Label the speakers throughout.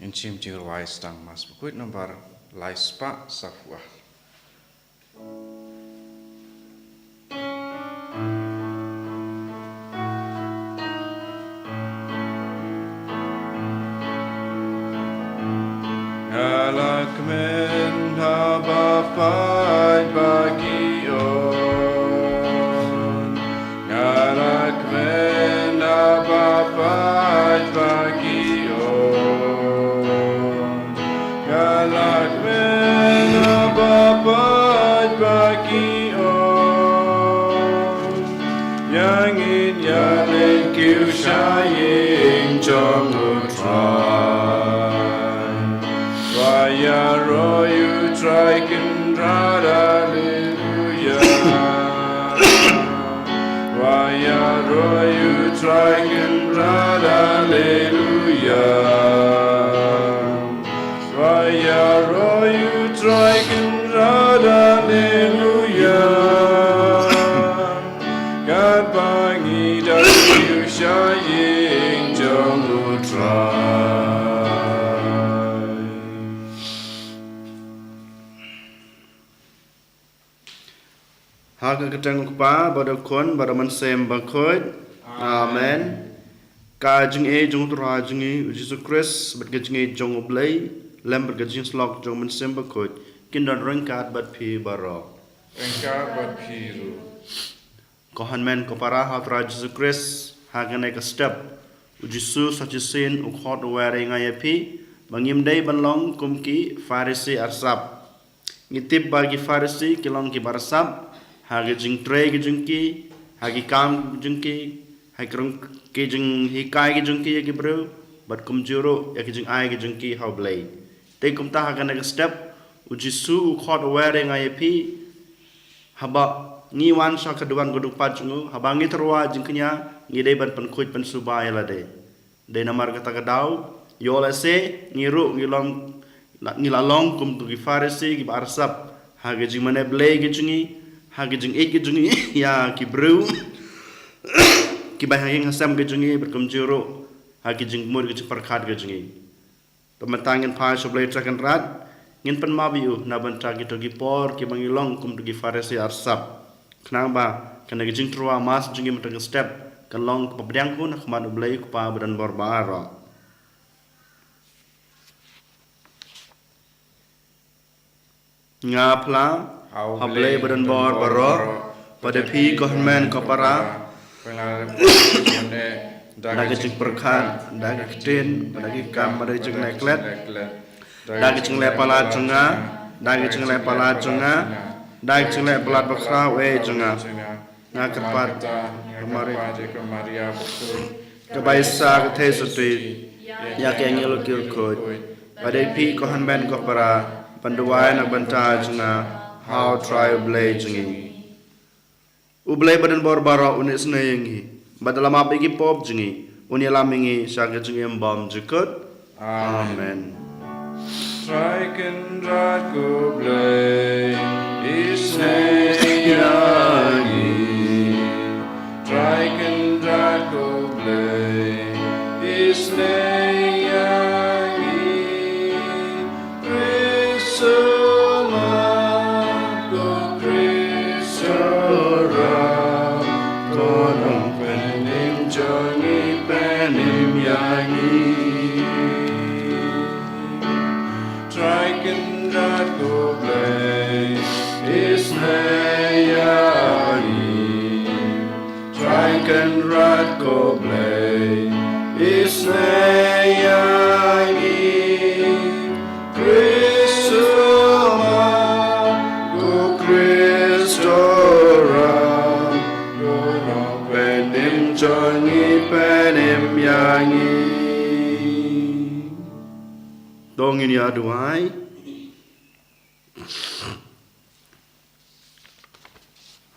Speaker 1: Inchim Jirwai Stang Mas Bukuit Nomor Laispa Safwa Galak men habafai bagion Galak men habafai bagion Galak men habafai bagion Yang in yaling kiu shaying jong utrai Vaya royu trikendrad, hallelujah. Vaya royu trikendrad, hallelujah. Vaya royu trikendrad, hallelujah. God bangi dayu shaying jong utrai. Haga ketang kupa pada kon pada mansem bakot. Amen. Ka jing e jong tura jing e Jesus Christ bat jing e jong oblay lem bat jing slok jong mansem bakot. Kindan rengkat bat pi baro. Rengkat bat pi ru. Kohan men kopara ha tura Jesus Christ haga naik step. Jesus sajisin ukhot wearing ayapi bangim day banlong kumki Farisi arsap. Ngitip bagi Farisi kilong ki barsap. Hagi jing tray ki jing ki, hagi kam jing ki, hagi krung ki jing hikai ki jing ki ya ki bro, bat kum juro ya ki jing ai ki jing ki how blay. Te kum ta haga next step, uji su ukhot wearing ayapi, haba ngiwan sa kaduan guduk pajungu, haba ngi terwa jing kenya, ngi day ban penkuj pen subaya la de. De namar kata kadau, yola se ngiru ngilong ngilalong kum tu ki Farisi ki barsap, hagi jing mane blay ki jingi, hagi jing ek jungi ya ki bro ki bahayang hasam ke jungi berkum juro hagi jing mur ke perkhat ke jungi pementangin pa soblay trakan rat ngin pen mabiu na banta ki to ki por ki mangilong kum to ki Farisi arsap kenapa kana ki jing truwa mas jungi metang step kan long ke pabyang kun khman ublay ku pa badan borbara ngapla hablay badan bor baro pada pi government kopara daga jing perkhan daga ktin daga kam pada jing leklet daga jing lepala junga daga jing lepala junga daga jing lepala bakra we junga na kerpat kemari kebaisa ketesutri ya ke ngelo kirkot pada pi government kopara panduai na banta junga how try ublay jingi ublay badan borbara unis nayengi badalam apigi pop jingi unilamingi syaga jingi embam jikut amen try can drag ublay isnayangi try can drag ublay isnayangi Kan rat ko blay isnayangi Kristo go Kristora go no penim jongi penim yangi dongin ya duai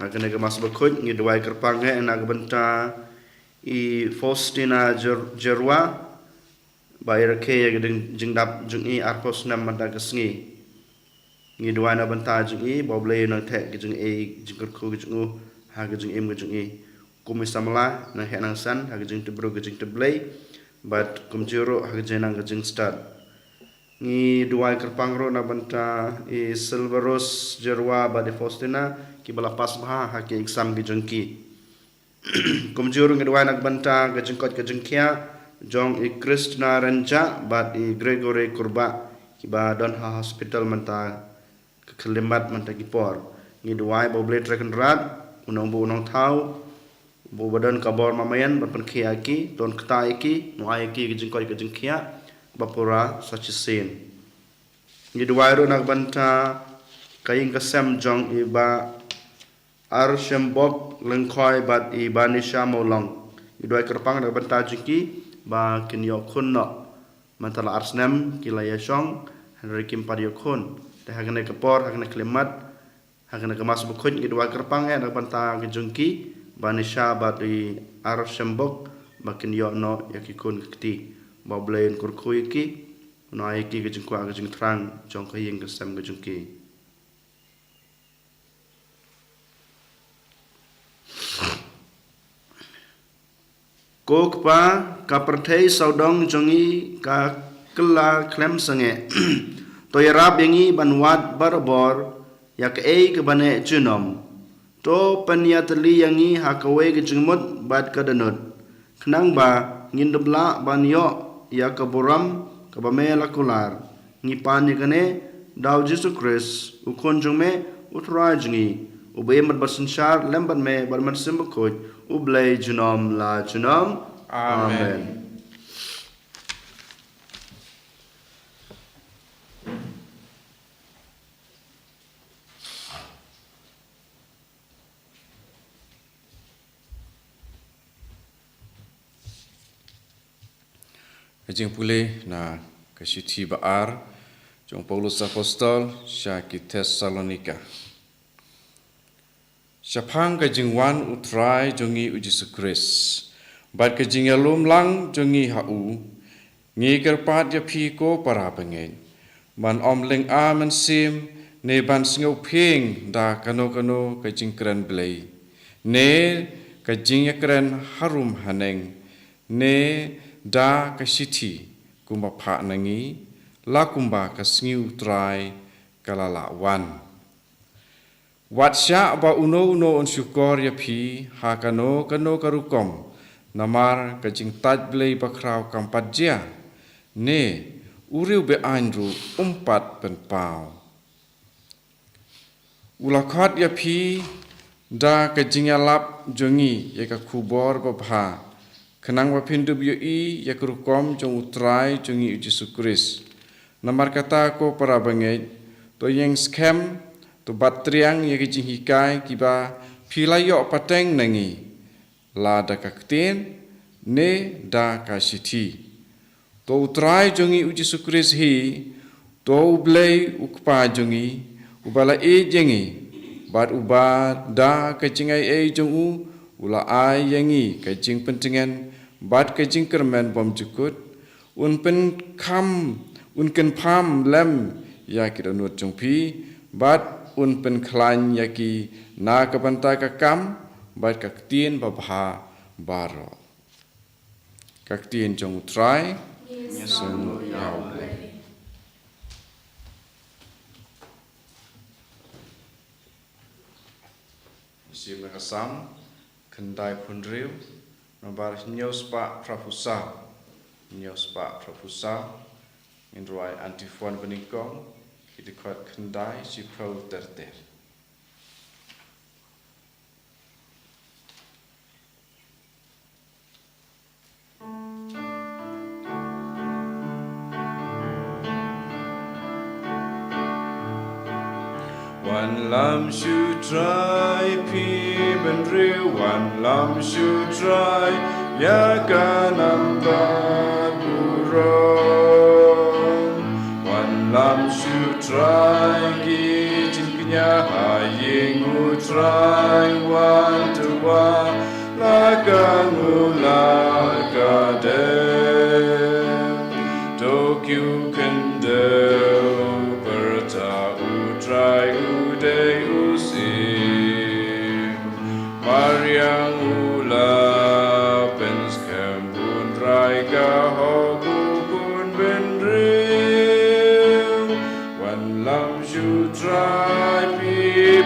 Speaker 1: akan aga mas bakut ngi duai kerpang he na benta I Faustina Jerwa bayar ke ya jing dap jing I arpos nam manda kesngi ngi duai na benta jing I boble na the jing E jing kerku jing u ha jing em jing E kumisamla na he nang san ha jing tebro jing teblay but kumjiro ha jing nang jing start ngi duai kerpangro na banta i Silverus Jerwa ba de Faustina ki bala pas bah ha ki exam ki jengki kumjur ngi duai nak banta ke jengkot ke jengkia jong i Krishna Ranja ba i Gregory Kurba ki ba don ha hospital manta ke kelimbat manta ki por ngi duai ba ble treken rat unong bu unong thau bu badan kabor mamayan ban khia ki don kta ki no ai ki jengkot ke jengkia bapura sachisin ngi duwairo nak banta kaing kasem jong iba arshembok lengkhoi bat iba nisha molong ngi duwai kerpang nak banta jiki ba kinyo khunno mantala arsnem kilaya shong henry kim padio khun te hagane kapor hagane klemat hagane kemas bukhut ngi duwai kerpang nak banta gejungki ba nisha bat i arshembok ba kinyo no yakikun kti ba blain kurkui ki no ai ki gejung kwa gejung trang jong ka yeng kesam gejung ki kok pa ka perthei saudong jongi ka kela klem sange to yarab yengi banwat barbor yak ei ke bane junom to panyatli yangi hakawe gejungmut bat kadanut khnang ba ngindubla banyo ya kaburam kabamela kular ngipani kane daw Jesus Christ ukon jongme utrajngi ubay mat basensyar lembat me barman simbakoj ublay junom la junom amen
Speaker 2: Kajing pulih na kasiti baar jong Paulus Apostol sya ki Thessalonika. Syapang kajing wan utrai jongi uji sukris. Bat kajing alum lang jongi hau ngi kerpat ya piko para pengen. Man om ling a man sim ne ban sngau ping da kano kajing keren blei. Ne kajing ya keren harum haneng. Ne da kasiti kumba pha nangi la kumba kasngiu trai kalala wan watsya ba uno on syukor ya phi ha kano karukom namar kajing taj blei bakrau kampat dia ne uriu be andru umpat pen pau ulakhat ya phi da kajing alap jongi ya ka khubor ba bha kenang wapindu bioi ya kerukom jong utrai jongi uji sukris. Namar kata ko para bangai to yang scam to batriang ya kijing hikai kiba pilayo pateng nangi la da kaktin ne da kasiti. To utrai jongi uji sukris hi to ublei ukpa jongi ubala e jengi bat uba da kajingai e jongu ula ai yangi kajing pentingan bat kajing kermen bom jukut unken pham lem ya ki donut jongpi bat unpen klan ya ki na kabanta ka kam bat kaktien babha baro kaktien jong try sum yau isi mengasam kendai punriu nomor nyospa prapusa indruai antifuan beningkong idikot kendai si prau terter One lam should try peep and real one lam should try yakanamba burong one lam should try gijin kenya haying u try one to one laka Tokyo kandel berta utrai uday usim Mariang ula pens kembun rai ka hoku kun benre try pi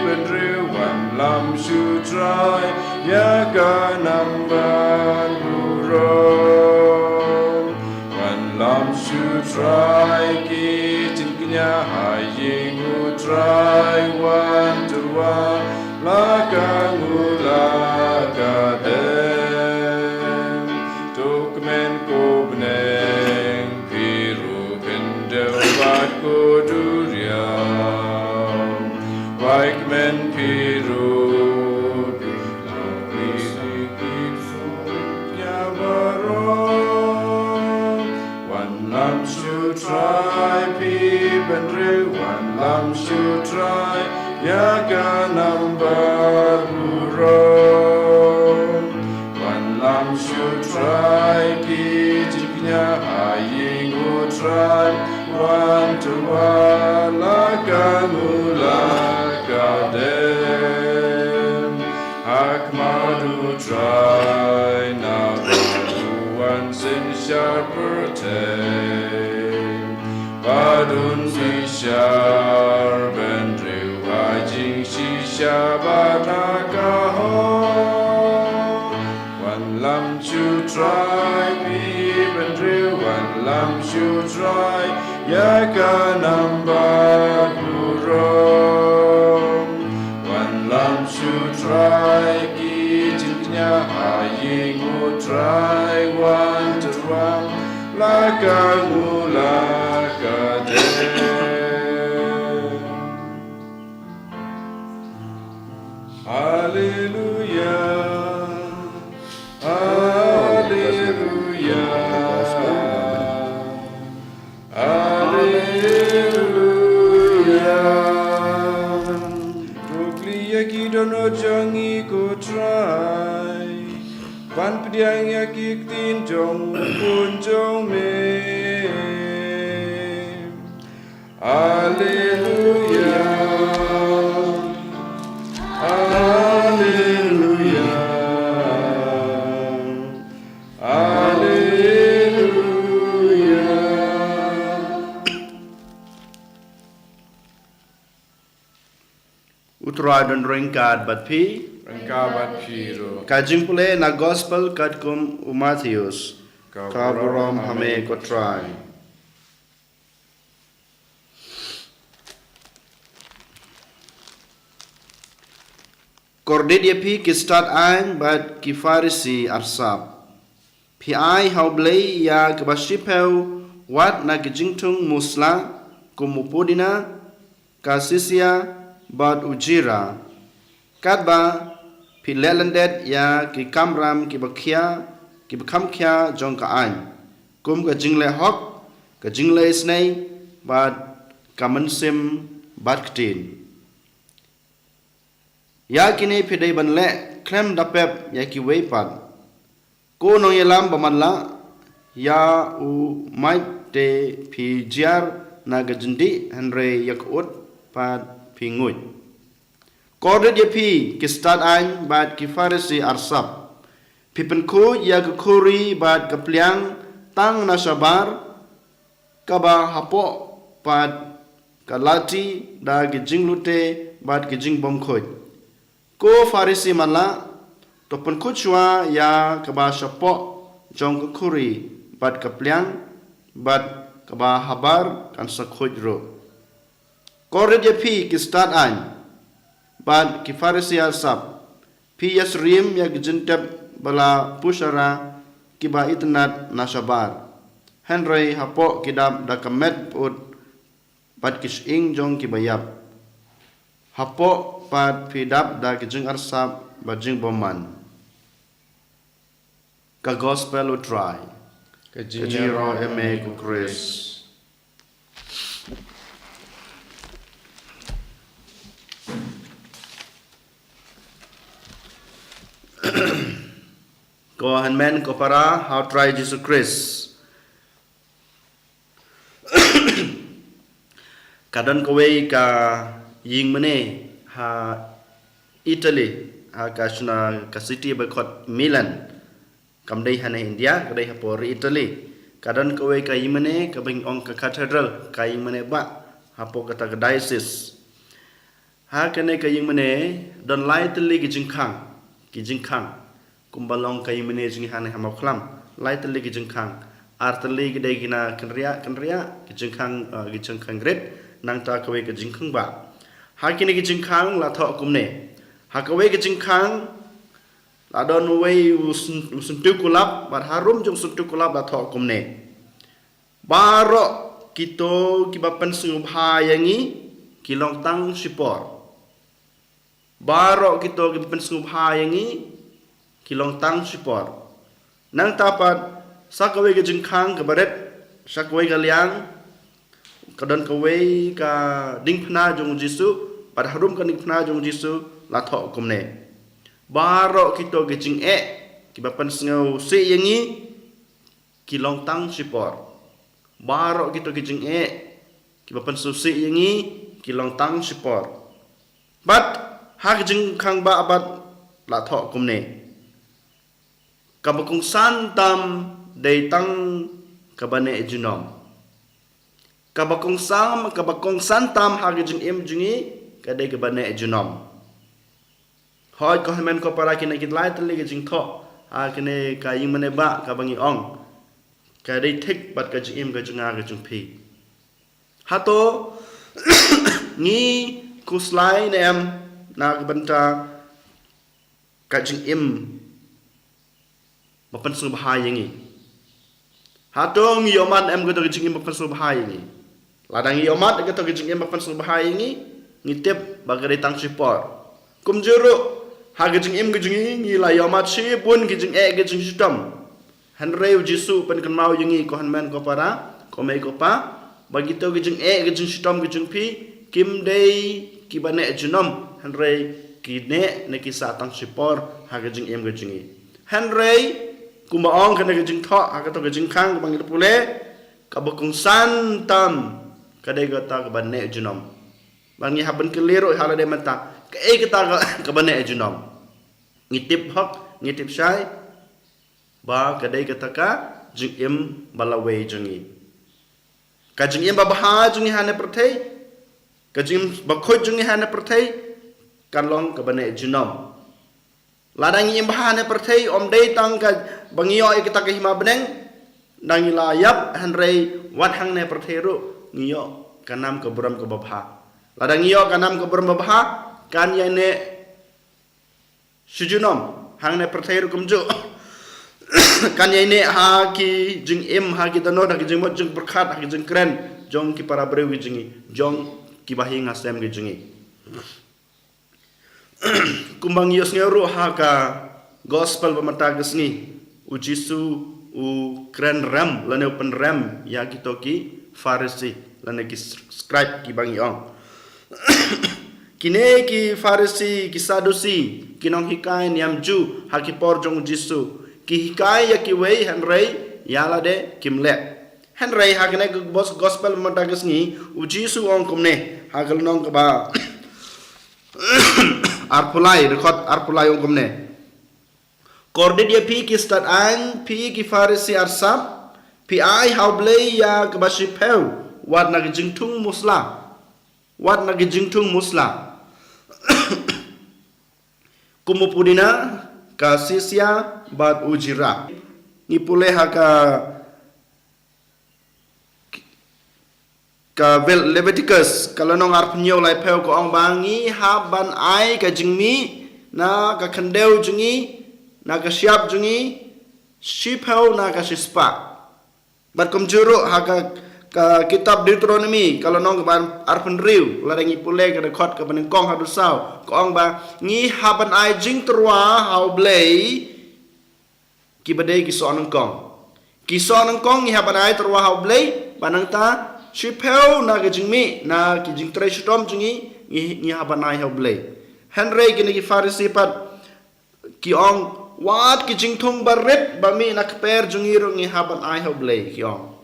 Speaker 2: ben riu wan lam su try ya ka namban burong wan lam su try ki tin knya hai ying u try wan tu wa la ka ngula ka dem tuk men ko bneng piru kendel bat ko duriau baik men piru Sikit nya barong wan lam su try pi ben riu wan lam su try ya ka nambar burong wan lam su try ki jiknya haying u try wan tu wala ka mula ka dem hak madu try na wan sin sharper ten badun si shar ben riu hajing si shabanaka ho wan lam chu try pi ben riu wan lam chu try ya ka nambat burong wan lam chu try ki jinknya haying u try wan terwang la ka ngula ka dem Hallelujah Hallelujah Hallelujah Tukli yaki dono jangi ko try Pan pediang yaki tin jong pun jong me Hallelujah Hallelujah Hallelujah
Speaker 1: Utrai dan ringkat bat pi
Speaker 2: Rengkabat piro
Speaker 1: kajing pule na gospel kat kum Matthews
Speaker 2: Ka
Speaker 1: kaburom hame ko try Korde dia pi ki start ein bat ki farisi arsap pi ai hau blei ya ke basipeu wat na ki jingtung musla kumupudina kasisia bat ujira katba pi lelandet ya ki kamram ki bakhia ki bakham khia jong ka ein kum ka jingle hok ka jingle snei bat kamansim bat ktin ya kini pidai banle klem dapep ya ki weipat ko no yelam bamanla ya u mai te pi jar na gajindi henre yakut pat pi ngui Korde dia pi ki start ein bat ki farisi arsap pi penku ya ke kuri bat ke pliang tang na sabar kaba hapo pat kalati da ki jinglute bat ki jing bom khoj ko farisi mala to penku chua ya kaba sapo jong ke kuri bat ke pliang bat kaba habar kan sakhoj ro Korde dia pi ki start ein Bad ki farisi alsap pi yasrim ya gijintep bala pushara kiba itnat nasabar Henry hapo kidap da kamet put bad kish ing jong kibayap hapo pad pidap da kijing arsap bajing boman ka gospel u try kajiro eme ku Chris Ko hanmen ko para how try Jesus Christ kadon ko wei ka ying mane ha Italy ha ka shna ka city ba khot Milan kam dei hane India ka dei ha por Italy kadon ko wei ka ying mane ka bing ong ka cathedral ka ying mane ba ha po ka ta diocese ha kene ka ying mane don lai tali ki jing khang kumbalong ka ying mane jing hane hamau khlam lai tali ki jing khang ar tali ki dai gina kenria ki jing khang gret nang ta ka we ka jing khang ba ha kene ki jing khang la tho kumne ha ka we ki jing khang la don we usun tu kulap bar harum jong sun tu kulap la tho kumne baro kito kibapan sungubha yangi kilong tang sipor baro kito kibapan sungubha yangi kilong tang sipor nang tapat sakawe ke jengkhang kabaret sakawe kaliang kadon kawe ka dingphna jong jisu bar harum ka dingphna jong jisu la tho kumne baro kito ke jing kibapan sungau se yangi kilong tang sipor baro kita kijing kibapan susi yangi kilong tang sipor bat ha kijing khang ba abat la tho kumne kabakung santam dei tang kabane junom kabakung santam ha kijing jungi kadai kabane junom hoy ko men ko para kine kit lai tali kijing tho ha kine kaying mane ba kabangi ong cái đây thích bắt cái chữ im cái chữ nga cái chữ phi hato ni kuslai ne em na cái banta cái chữ im mà phân số hai nhưงี้hato ngi omat em cái chữ im mà phân số hai nhưงี้là đang ngi omat cái chữ im mà phân số hai nhưงี้ngi tiếp bagai đây tăng support kum juru ha cái chữ im cái chữ ngi là omat si pun cái chữ cái chữ system Henry Jisu pen kan mau yengi ko hanman ko para ko mai ko pa bagito ki jing ke jing sitom ki jing pi kim dei ki bane junom Henry ki ne ki sa tang sipor ha ki jing ke jingi Henry kuma ong kan ki jing tho ha ka to ki jing khang bang pule ka bakung san tam ka dei ga ta ka bane junom bangi haben ke lero hala de mata ka ta ka bane junom ngitip hok ngitip sai ba kadai kataka jing im balawe jungi ka jing im babaha jungi hane prathai ka jing bakhoi jungi hane prathai kanlong ka bane junom ladang im bahane prathai om dei tang ka bangio ikata ka hima beneng dangi la yap hanrei wat hang ne prathai ru ngio kanam ka buram ka babha ladang ngio kanam ka buram babha kan ya ne sujunom hang ne prathai ru kumju kan ini ha ki jing im ha ki dano ha ki jing mot jing berkat ha ki jing keren jong ki para brewi jingi jong ki bahi ngasem ki jingi kumbang yos ngeru ha ka gospel pemata gesni u jisu u keren ram lane open ram ya ki toki farisi lane ki scribe ki bangi ong kine ki farisi ki sadusi kinong hikai niam ju ha ki por jong jisu ki hikai ya ki wei Henry yala de kimle Henry hagne gospel matagas ni ujisu ong kumne hagal nong ka ba arpulai record arpulai ong kumne korde dia pi ki start ang pi ki farisi arsap pi ai how blay ya ka ba shipeu wat na jingtung musla kumupudina kasisya bat ujira ni pule ha ka Leviticus kalau nong arp nyo lai peu ko ong bangi ha ban ai ka jingmi na ka khandeu jungi na ka siap jungi shipeu na ka sispa bat kom juru ha ka kitab Deuteronomy kalau nong ban arpen riu larangi pule ka record ka ban kong ha du sao ko ong ba ngi ha ban ai jing trwa how blay ki badai ki sonang kong ni ha ban ai trwa how blay banang ta shipeu na ka jingmi na ki jing tre shitom jungi ni ha ban ai how blay Henry ki farisi pat ki ong wat ki jing thung baret ba mi na kper jungi ro ni ha ban ai how blay ki ong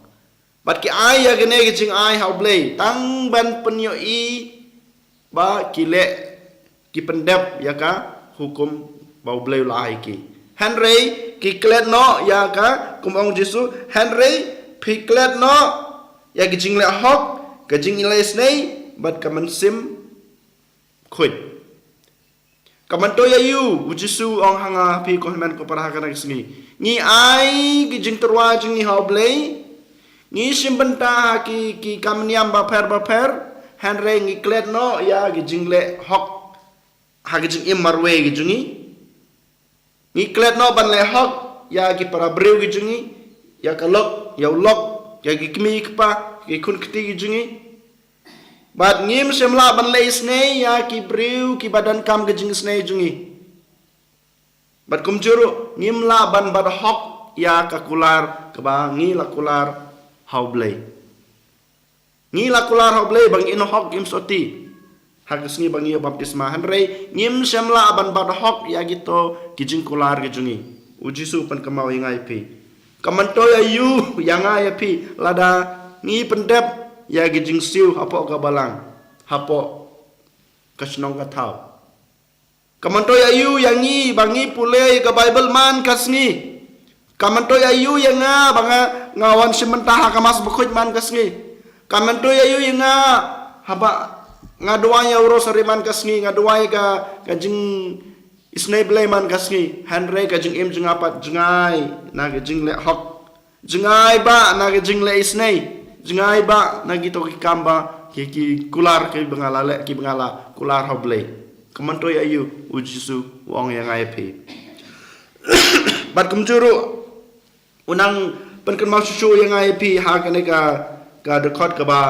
Speaker 1: bat ki ai ya gene ki jing ai how blay tang ban penyo i ba kile ki pendep ya ka hukum bau blay lai ki Henry ki klet no ya ka kumong Jisu Henry pi klet no ya ki jing le hok ka jing ile snei bat ka man sim khut kamanto ya yu ujisu ong hanga pi kohman ko para kana kisngi ni ai ki jing terwa jing ni hoblei ni simbenta ki kamniam ba per hanre ngi klet no ya ki jingle hok ha ki jing imarwe ki jungi ni klet no ban le hok ya ki para breu ki jungi ya kalok ya ulok ya ki kmi kpa ki kun kti ki jungi bat ngim semla ban le isne ya ki breu ki badan kam ke jing isne jungi bat kum juru ngim la ban bad hok ya ka kular ke ba ngi la kular haublei ngi la kular haublei bang ino hok im soti hak isni bang iyo baptisma hanrei ngim semla ban bad hok ya gito ki jing kular ke jungi ujisu pan kamau ingai pi kamanto ya yu yanga ya pi lada ngi pendep ya gijing siu hapo ka balang hapo kasnong ka thau kamanto ya yu yangi bangi pule ka bible man kasngi kamanto ya yu yanga banga ngawan simenta ka mas bukhut man kasngi kamanto ya yu yanga haba ngaduai ya uro sariman kasngi ngaduai ka jing isnai blai man kasngi hanre ka jing im jing apat jingai na ka jing le hok jingai ba na ka jing le isnai jingai ba nagito ki kamba ki kular ki bengala kular hoblei kamanto ya yu ujisu wong yang IP bat kumjuru unang penken mau susu yang IP ha kane ka dekot ka ba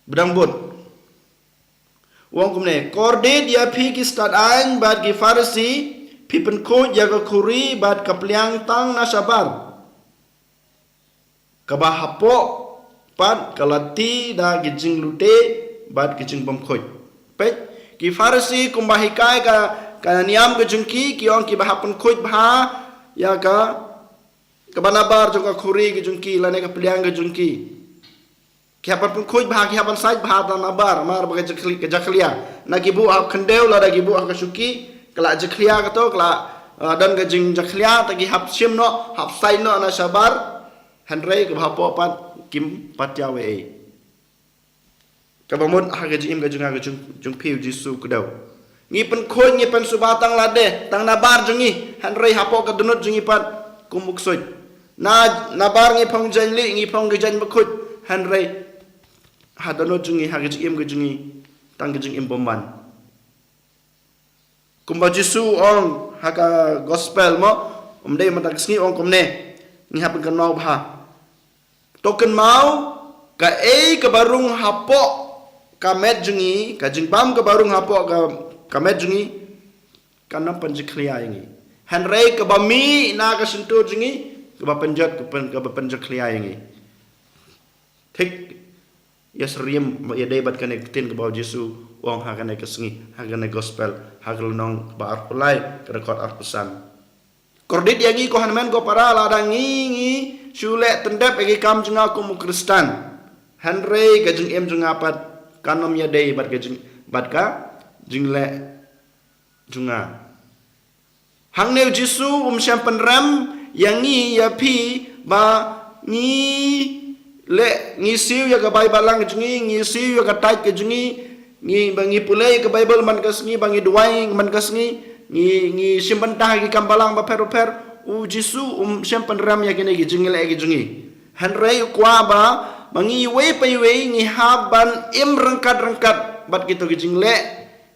Speaker 1: bedang bot wong kumne korde dia pi ki start an bat ki farsi pipen ko ya ka kuri bat kapliang tang na sabar kabahapo pat kalati da gijing lute bat gijing bomkhoi pet ki farsi kumbahikai ka niam gijungki ki ong ki bahapun khoi bha ya ka banabar joka khuri gijungki lane ka pliang gijungki ki hapan pun khoi bha ki hapan sai bha da nabar mar baga jakli ka jaklia na gibu ak khandeu la da gibu ak suki kala jaklia ka to kala dan gijing jaklia tagi hap sim no hap sai no na sabar hanrei ke bhapo pat kim patyawe e kabamot ha ga jim ga junga ga jung piu jisu kudau ngi pen khoi ngi pen subatang lade tang nabar jungi hanrei hapo ka dunut jungi pat kumuk soi na nabar ngi phong janli ngi phong ga jan bakut hanrei ha dunut jungi ha ga jim ga jungi tang ga jing im bomban kumba jisu ong ha ka gospel mo umdei matak sngi ong komne ngi hapen kan mau bha token mau ka ka barung hapo ka met jungi ka jingbam ka barung hapo ka met jungi kana panjiklia ingi hanrei ka bami na ka sintu jungi ka ba panjat ka ba panjiklia ingi thik yasriem ya dai bat connectin ka ba Jesu wong ha kana kasngi ha kana gospel ha nong ba arpulai ka record arpusan kordit yangi ko hanmen ko para ladangi Shule tendap egi kam junga kumu Kristan. Hanrei ka jung em junga pat kanom ya dei bat ka jung bat ka jingle junga. Hang neu Jisu syampen ram yangi ya pi ba ngi siu ya ka Bible lang jungi ngi siu ya ka tait ka jungi ngi bangi pulai ka Bible man kasngi bangi duai man kasngi ngi simpan tah ki kambalang ba per Jisu syampen ram ya kene gi jingle gi jungi hanrei kwa ba mangi we pai we ngi haban im rengkat bat gitu gi jingle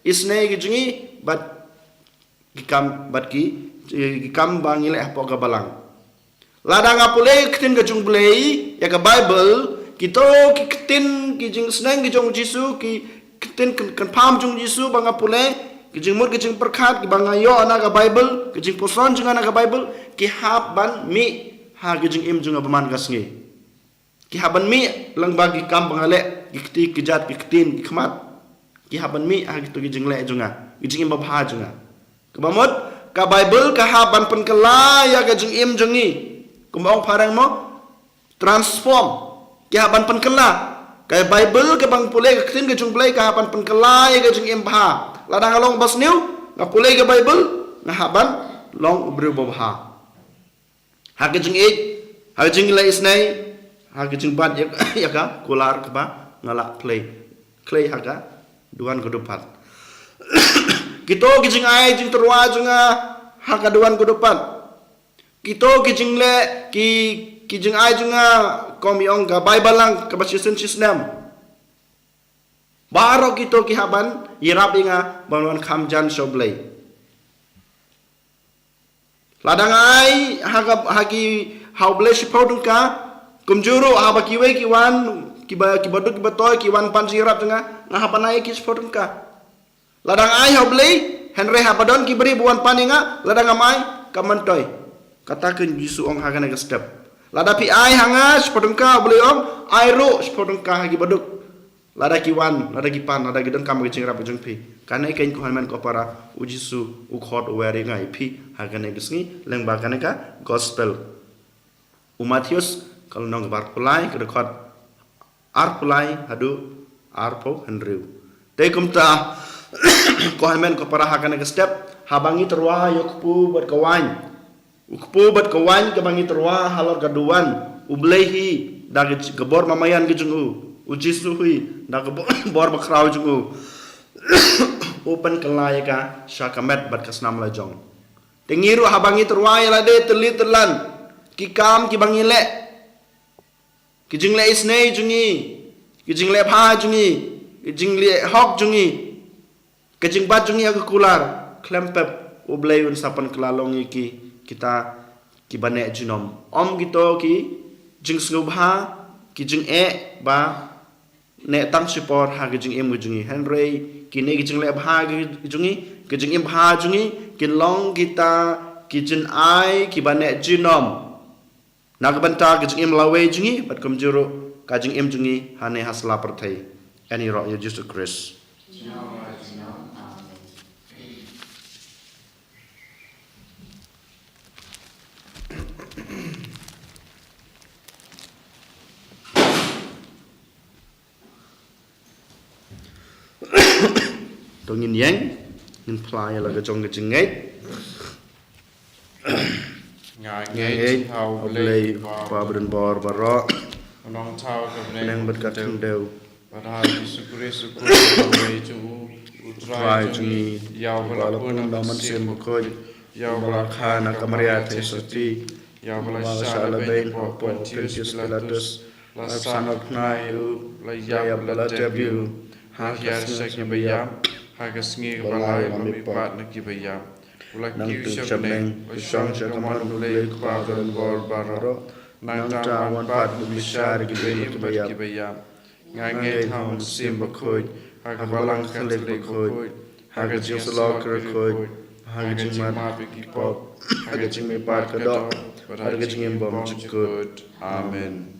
Speaker 1: isne gi jungi bat gi kam bat gi kam bangi le apa ga balang ladang apule kitin ga jung blei ya ka Bible kito ki kitin gi jing sneng gi jung Jisu ki kitin kan pam jung Jisu bang apule kijing mur kijing perkat ki bangayo ana ka Bible kijing poson jung ana ka Bible ki haban mi ha kijing im jung abaman kasngi ki haban mi lang bagi kam bangale ki kijat ki kitin ki khmat ki haban mi ha gitu kijing le junga kijing im babha junga kebamot ka Bible ka haban pen kala ya kijing im jungi kumbang parang mo transform ki haban pen kala ka Bible ka bang pule ka kitin kijing pule ka haban pen kala ya kijing im bha ladang along bas new nga pulay ka Bible nga haban long ubrew babha hakijing hakijing la isnay hakijing bad ya ka kular ka ba ngala play clay haga duan kedepan. Kita kijing ai jing terwa junga haga duan kedepan. Kita kijing le kijing ai junga komiong ga Bible lang kabasisan sistem. Baro kita ki haban irap inga bangunan kamjan soblay. Ladang ai hagi hauble sipau dungka kumjuru haba kiwe kiwan kibaduk kibatoy kiwan pan sirap tengah ngahapan ai ki sipau dungka. Ladang ai hauble Henry hapadon kiberi buan paninga ladang amai kamantoy. Katakan Yesus ong haga naga step. Ladapi ai hanga sipau dungka hauble ong ai ru sipau dungka hagi baduk. Lada kiwan, lada kipan, lada gidon kam gicing rap jeng pi. Karena ikan kuhanman ko para ujisu ukhot wari ngai pi hagane gisngi leng bagane ka gospel. Matius kalau nong bar pulai ke dekat pulai hadu po Henry. Te kumta kuhanman ko para hagane ka step habangi terwa yokpu buat kawan. Ukpu buat kawan kebangi terwa halor gaduan ublehi dagi gebor mamayan gijungu. Ujisu hui dah bor bakrau jungu open kelai ka syakamet bat kasnam lajong tengiru habangi terwai lade terli terlan kikam kibangi le kijing le isnei jungi kijing le pha jungi kijing le hok jungi kijing bat jungi aku kular klempep ublayun sapan kelalong iki kita kibane junom om gitu ki jing snubha kijing ba nek tang support ha gijing em gijingi Henry kini gijing le bha gijingi gijing em bha jungi kin long kita kijin ai kibane jinom nagbanta gijing em lawe jungi bat kumjuru kajing em jungi hane hasla perthai ani ro Jesus Christ Tungin yang ngin play laga jong ngejengait
Speaker 2: ngai thau
Speaker 1: lei pa bren bor baro
Speaker 2: nong thau ka
Speaker 1: neng berkat deu
Speaker 2: padahal Yesus Kristus ko wei chu utrai jungi yau bala pun naman sem ko yau bala khana kamaria te soti yau bala sala bein po Pontius Pilatus la sanok nai la ya bala debut ha hiasek bayam hagas ngi balai mami pat na kibaya ulak kiu shabneng ushang shakamar bulay kwagan bor bararo nang tawan pat bumishar kibaya kibaya ngangai tham sim bakoy hagabalang khalek bakoy hagajing salokar koy hagajing mat bikipop hagajing me pat kadok hagajing embom chukut amen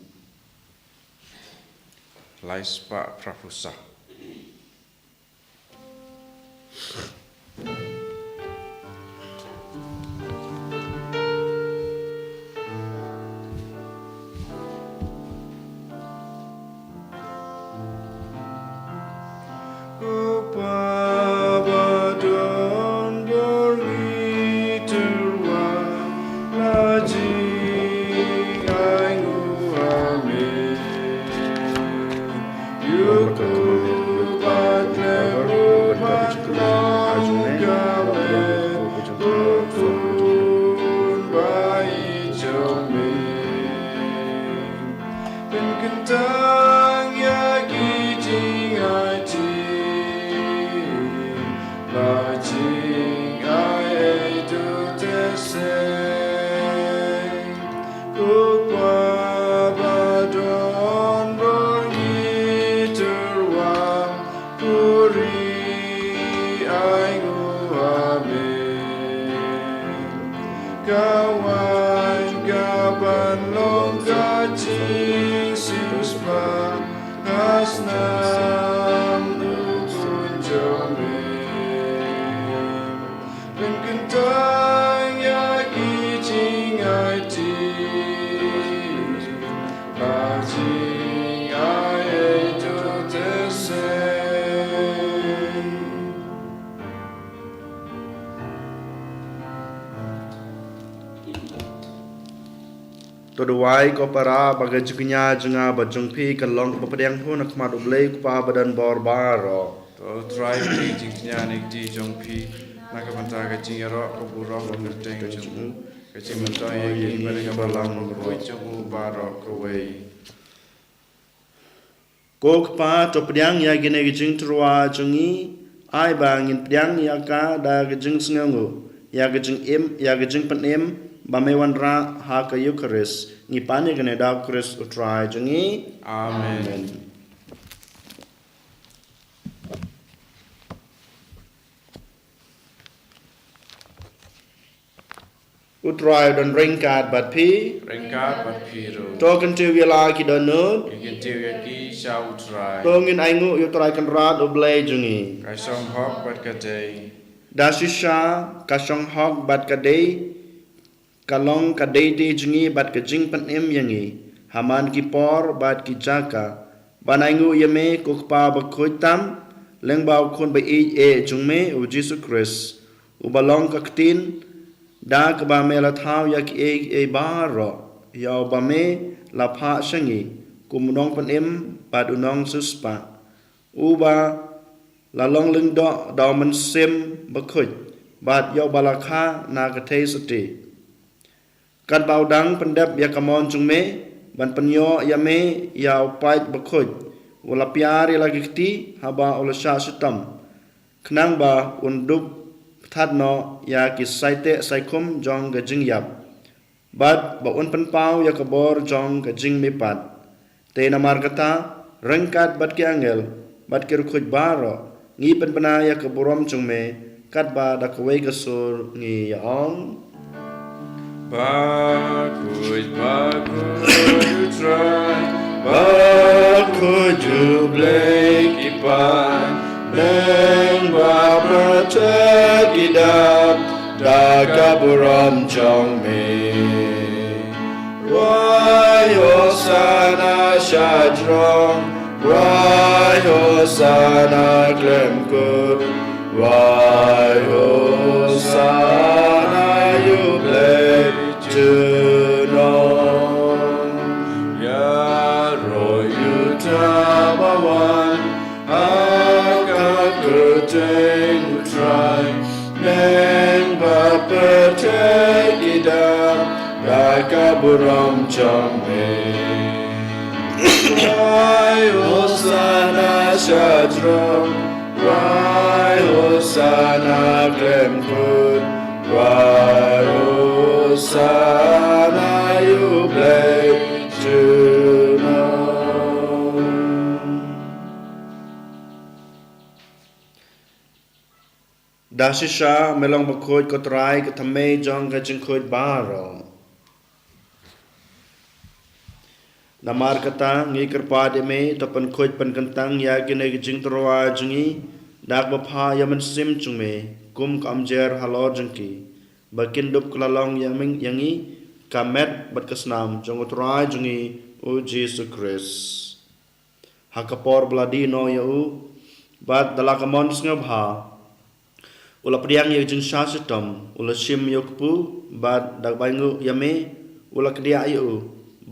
Speaker 2: laispa prafusa
Speaker 1: Toduai ko para baga juknya jenga bajungpi kalong papadiang pun nak madu blay kupa badan borbaro.
Speaker 2: To try ping jing nya nek di jong pi na ka banta ka jing ro ko bu ro ko ngerteng jong ka jing mento ye ki bari ka balang ko jong ba ro ko wei.
Speaker 1: Kok pa to padiang ya gine gijing trua jungi ai bangin padiang ya ka da gijing sengangu ya gijing im ya gijing penem ba mewan ra ha ka Eucharis ni pane gane da Chris utrai jungi.
Speaker 2: Amen.
Speaker 1: Utrai don ringkat bat pi
Speaker 2: Rengkat bat piro.
Speaker 1: token tu wila ki don nut
Speaker 2: Ikin tiu ya ki sha utrai.
Speaker 1: tongin aingu utrai kan rat oblay jungi
Speaker 2: Ka song hok bat ka dei.
Speaker 1: dasisha kasong hok bat kadei kalong kadei de jungi bat kajing penem yangi haman ki por bat ki jaka banaingu yame kokpa bakoitam lengbau kon ba e jungme u Jesus Christ u balong kaktin da ka ba me la thau yak e baro ya ba me la pha shangi kumnong penem bat unong suspa u ba la long lưng do man sem bakhoj bat yo balakha na ka thei sati kan bau dang pendap ya kamon jungme ban penyo ya me ya pait bakhoj wala piari lagi kti haba ula sha sitam knang ba unduk that no ya ki saite saikum jong ga jing yap bat ba un pen pau ya kabor jong ga jing me pat te namar kata rengkat bat ki angel bat ki rukhoj baro ngi pen bana ya kaborom jungme kat ba da kwei ga sur ngi ya ong
Speaker 2: Bakuj you try. Bakuj you blake ipan. Neng ba bertegidap. Da kaburam jong me. Why Hosanna shadrong. Why Hosanna glemkud. Why Hosanna you blake to know. Ya roy you tabawan. Agak kerteng utrai. Neng baper tegidap. Dakaburam jame. Why Hosanna shadrong. Why Hosanna glemkud. Why Hosanna you blake to know.
Speaker 1: dasisha melong bakhoj ko trai ka thame jong ga jing khoj baro namar kata ngi kerpa de me to pen khoj pen kantang ya gine ga jing troa jungi dak ba pha ya man sim chung me kum kam jer halor jengki bakin dup klalong yaming yangi kamet bat kasnam jong utrai jungi o Jesus Christ hakapor bladi no ya u bat dalakamon snabha ula priang ye jing sha sitam ula sim yokpu bat dak baingu yame ula kedia yu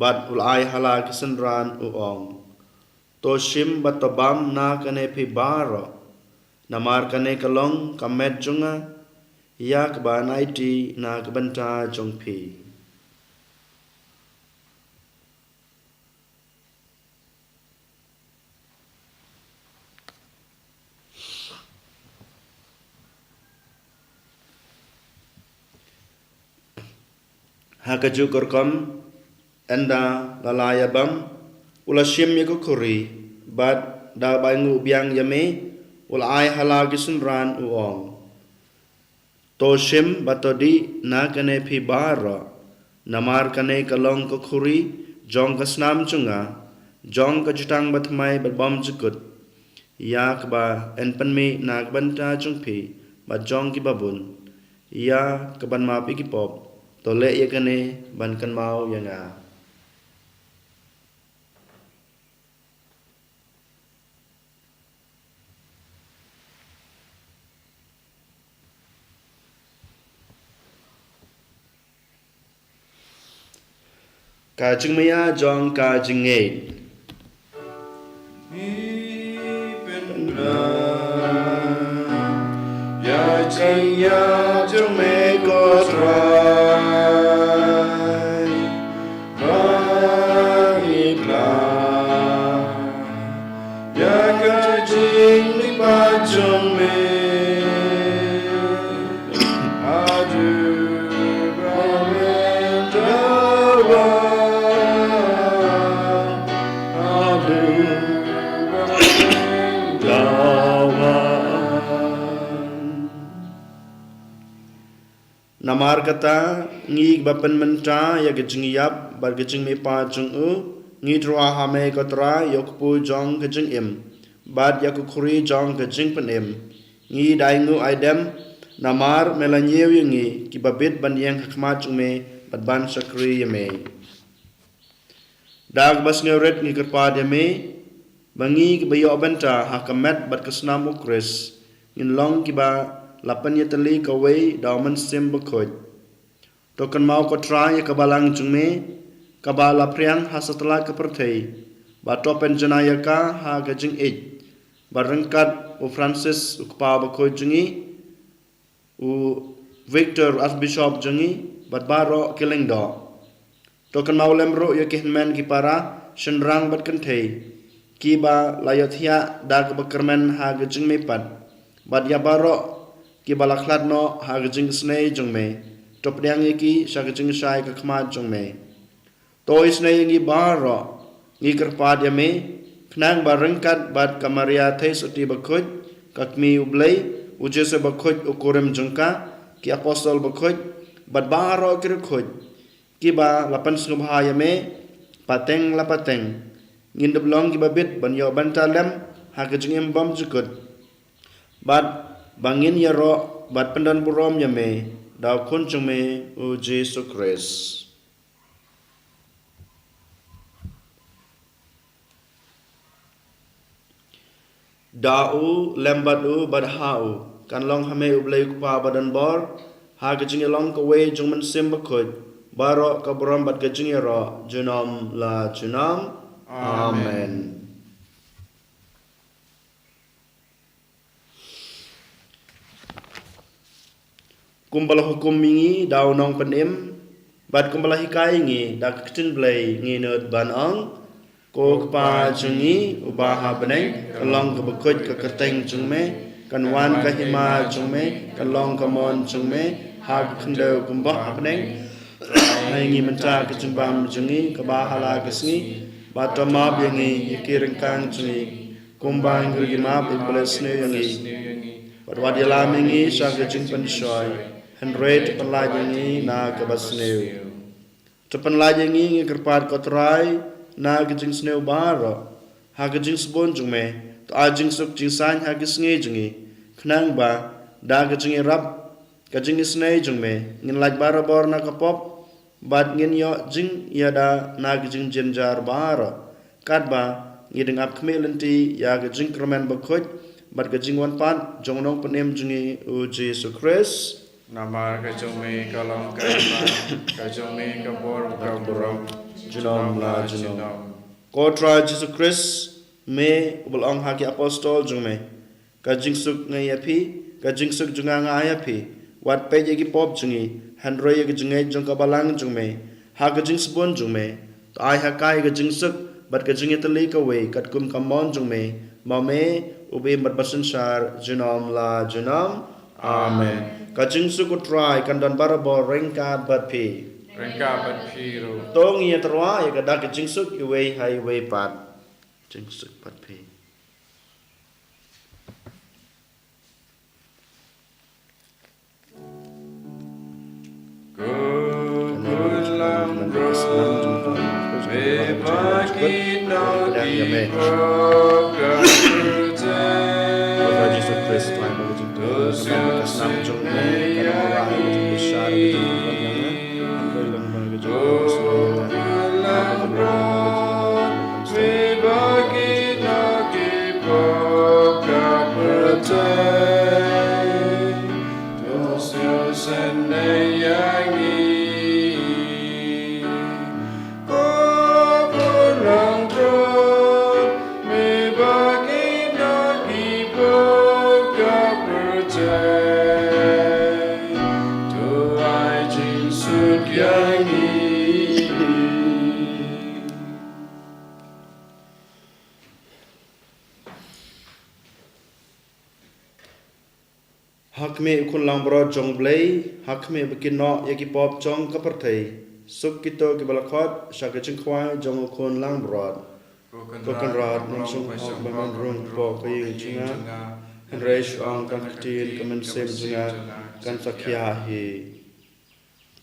Speaker 1: bat ula ai hala kisenran u ong to sim bat tabam na kane phi baro namar kane kalong kamet junga yak ba naiti na kabanta jong phi hakaju korkom enda lalaya bam ula sim ye ko kuri bat da baingu biang yame ula ai hala gisunran u ong to sim batodi na kane phi bara namar kane kalong ko kuri jong kasnam chunga jong ka jutang batmai bam jukut yak ba en panme na banta chung phi ba jong ki babun ya kaban ma pi ki pop to le ye kane ban kan mau yanga Ka jing maya jong ka jing ngei. Ya jing ya jong me ko trai. Bagi pla. Ya ka jing ni pa jong me. Namar kata ngi bapen menta ya gejing yap bar gejing me pa jung ngi drwa hame kotra yok pu jong gejing im bad ya ku khuri jong gejing pen im ngi dai ngu aidem namar melanyew ngi ki babit ban yang hikmat jung me bad ban sakri yeme dag bas ngeuret ngi kerpa de me bangi ki bayo benta hakamet bad kesnam ukris ngin long ki ba lapan ya tali kawai dauman sim bakoj tokan mau ko try ya kabalang jungme kabala priang hasatla ka perthei ba topen janaya ka ha gajing ej barangkat u Francis ukpa bakoj jungi u Victor Archbishop jungi bat baro kilingdo tokan mau lemro ya kihnmen ki para shenrang bat kanthei ki ba layothia dag bakermen ha gajing me pat bat ya baro ki balaklat no hagajing snei jungme top dyang ki sagajing sai ka khmat jungme toy snei ngi baro ngi kerpad yame knang barangkat bad kamaria thai suti bakhoj kakmi ublei ujese bakhoj ukurem jungka ki apostol bakhoj bad baro kir khoj ki ba lapan subha yame pateng lapateng ngin deblong ki babit ban yo bantalem hagajing embam jukut bad bangin ya ro bat pendan burom ya me daw kun me u Jesus Christ dau lembat u badhau kan long hame u blai kupa badan bor ha gajing long ka we jung man sim bakhoj baro ka burom bat gajing ya ro junam la junam amen. Kumbala hukum mingi daw nong penim bat kumbala hikai ngi dak ktin blai ngi nerd ban ang ko kpa jungi ubaha beneng kalong ka bakoj ka kateng jungme kan wan ka hima jungme kalong ka mon jungme ha khndo kumbah beneng hai ngi menta ka jungbam jungi ka bahala ka sngi batama bingi yikirengkang jungi kumbang ngi ma blesne yangi badwadila mingi sa ka jing pensoi Henry penlajengi na kabasneu. Penlajengi ngi kerpat kotrai na gejing sneu baro. Ha gejing sebon jungme. To ajing suk jing san ha gisnge jungi. Knang ba da gejing rap gejing snei jungme. Ngin laj baro bor na kapop bat ngin yo jing yada na gejing jenjar baro. Kat ba ngideng ap kmelenti ya gejing kromen bakhoj bat gejing wan pat jongnong penem jungi u Jesus Christ.
Speaker 2: Namar kajome kalong kaipa kajome kabor kaburam
Speaker 1: Junom la junom. Kotra Jesus Christ me ubal haki apostol jungme. Kajing suk ngai api, kajing suk junga ngai api. Wat pe yegi pop jungi, handro yegi jungai jung kabalang jungme. Ha kajing sebon jungme. Ai hakai kajing suk bat kajing itali kawe kat kum kamon jungme. Mame ubi mat basansar junom la junom. Amen. Kajing suku try kandan barabo rengka bat pi.
Speaker 2: Rengka bat pi ro.
Speaker 1: Tong ia terwa ya kada kajing suk iwe highway pat. Kajing suk bat pi.
Speaker 2: Kulang bro. Bagi no di
Speaker 1: Jesus Christ, Tuhan bagi Terus kesam jumlah karena orang yang besar itu
Speaker 2: Sendiri Buka percaya Tuai jinsut yang ini
Speaker 1: Hak me ukun lang bro jong blay, hak me bikin no yaki pop jong kapertay. Suk kito kibalakot, syaka jengkwai jong ukun lang bro. Kokan rad nangsung hak baman rung po kaying junga. Kan reish ang kan katin kaman sem junga kan sakyahi.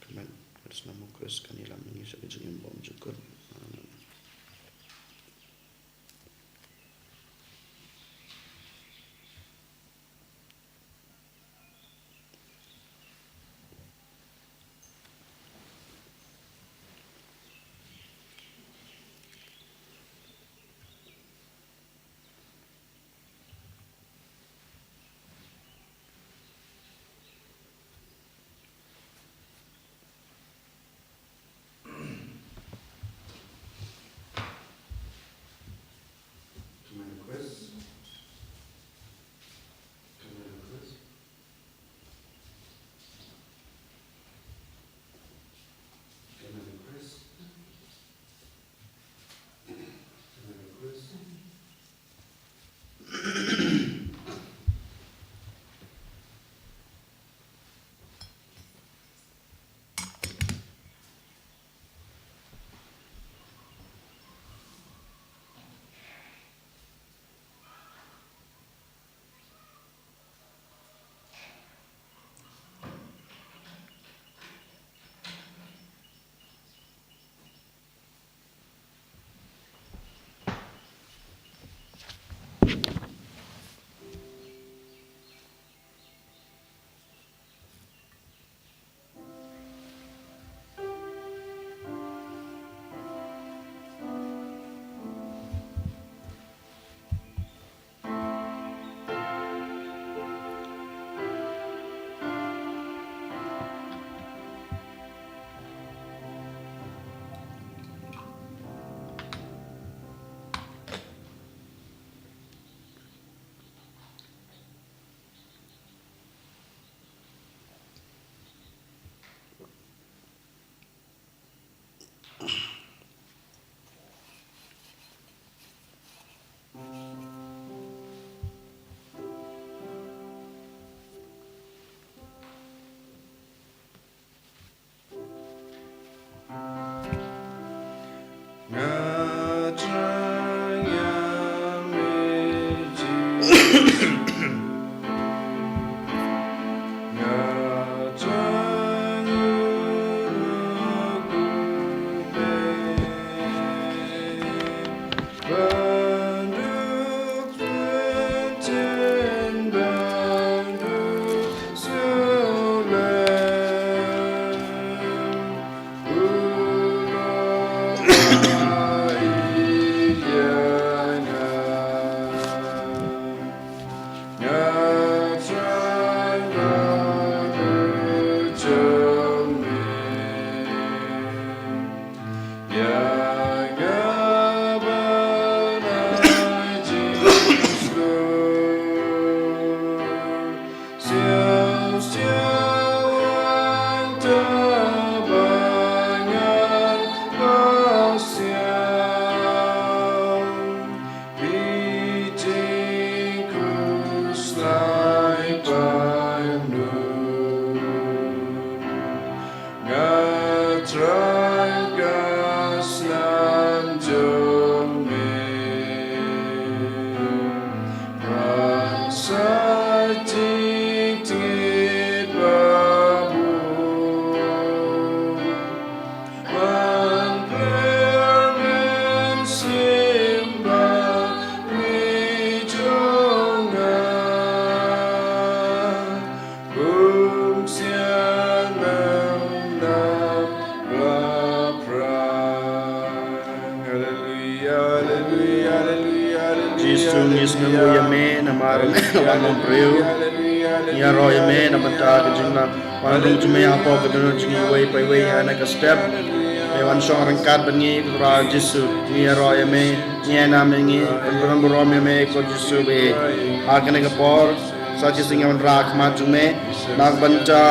Speaker 1: Kaman harus namukus kanilam ini syaka jengim bom jukun. Ya roh ya me na mata ke jingla pandung jume apa ke dono jingi way by way ana ka step wan song rangkat bengi ra Jesu ni ro yame ni na mengi beron berom yame ko Jesu be agane ka por sa Jesu ngan ra khma jume nak banta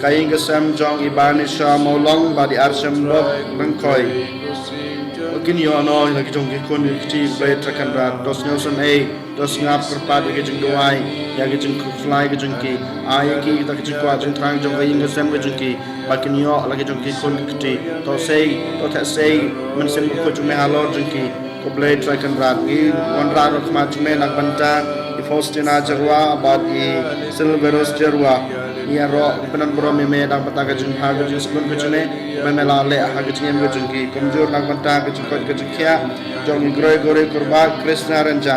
Speaker 1: kaing kesam jong ibanisha molong badi arsam bob rangkoi Kini yo no lagi jong ki kon ti play trakan rat dos Nelson A dos ngap perpad ke jong doai ya ke jong fly ke jong ki ai ki ta ke jong kwa jong trang jong kaing kesam ke jong ki bakin yo lagi jong ki kon ti to say to ta say men sem ko jong me halo jong ki ko play trakan rat ki on rat ro khma jong me nak banta i Faustina jarwa abad i Silveros jarwa ia ro penan bro me dang pata ka jing ha ka jing skun ka jine me la le ha ka jing ka jing ki kamjor dang pata ka jing ka jing kya jong groi gore kurba Krishna ranja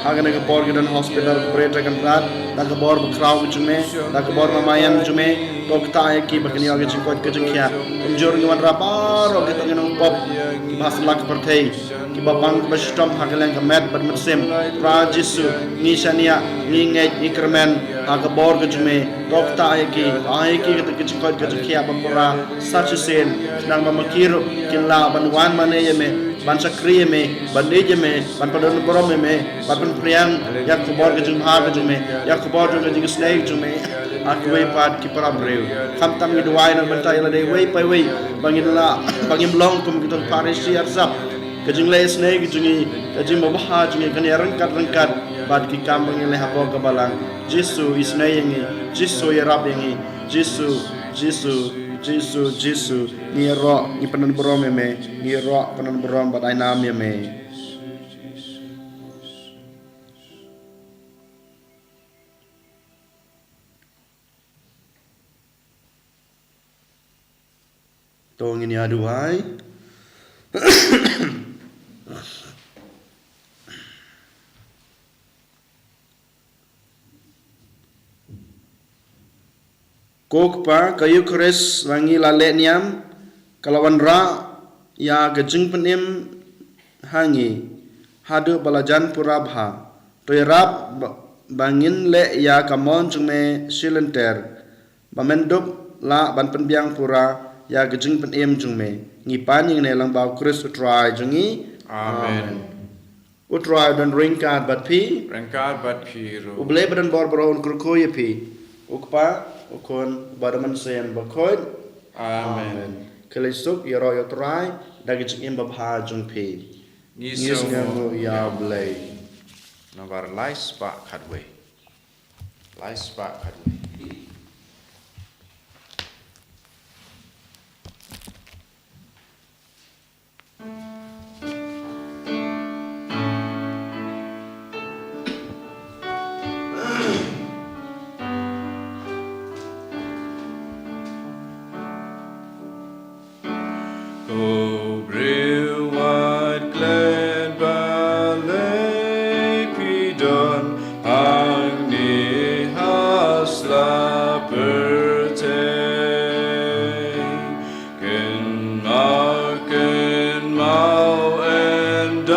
Speaker 1: ha ka ne ka por gidan hospital pre ta kan rat da ka bor kraw ka jing me da ka bor mamayan jume dokta ai ki bakni ka jing ka jing kya kamjor ni wan ra par ro ka tang pop ki mas lak per thei ki babang ka stom ha ka lang ka mat bat sem ra Jesu ni shania ni ngai ikramen ha ka bor ka jume dokta ai ki kita kecikot kejikia bapura such a sin nang mamakiro kinla banwan mane yeme ban sakri yeme ban deje me ban padon borom yeme ban priang yak kubor ke jumha ke jume yak kubor ke jing snake jume ak we pat ki para breu kham tam gi duai na ban tai la de we pai we bangin la bangim long kum ki to parisi arsap ke jing le snake jungi ke jing babha jungi kan rangkat bat ki kam bangin le hapo ke balang Jesu isnayengi Jesu ya rab yengi Jesu ni ro ni panan borom me ni ro panan borom bat ainam me tong ini aduai Kok pa kayu keres wangi lale niam kalawan ra ya gejeng penim hangi hadu balajan purabha toyrap bangin le ya kamon jume silenter bamendup la ban penbiang pura ya gejeng penim jume ngipan yang nelang bau keres utrai jungi
Speaker 2: Amen.
Speaker 1: Utrai dan ringkat bat pi
Speaker 2: ro.
Speaker 1: uble badan bor on kurkoye pi ukpa ukon badaman sem bakod
Speaker 2: Amen.
Speaker 1: Kelisuk yaro yotrai dagi jing babha jung pi ngis ngamu ya blay
Speaker 2: Nabar lais pa khadwe.
Speaker 3: O bril wide glad ballet pidon ang ni hasla pertay ken mau and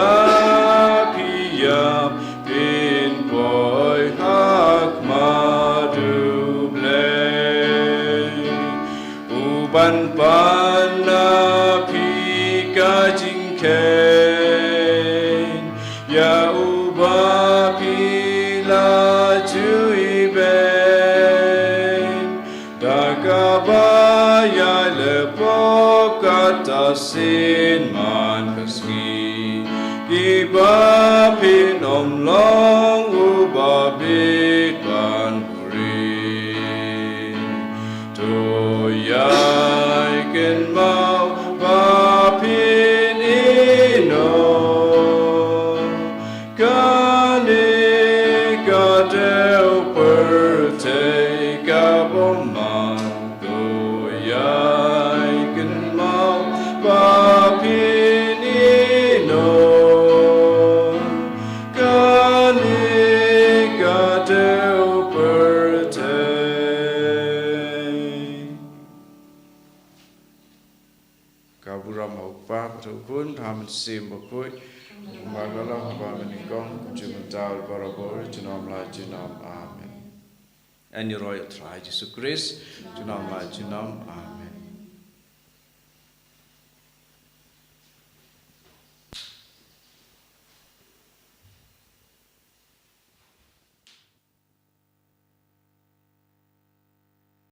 Speaker 3: piyam pin boy hak madu blay uban pana jingken ya uba pila jui ben dakabaya lepo kata sin man kaski iba pinom long uba bitban puri to yai ken mau sim bokoi magalah bamaningkong jumental barabor junom la junom amen and your royal try Jesus Christ junom la junom amen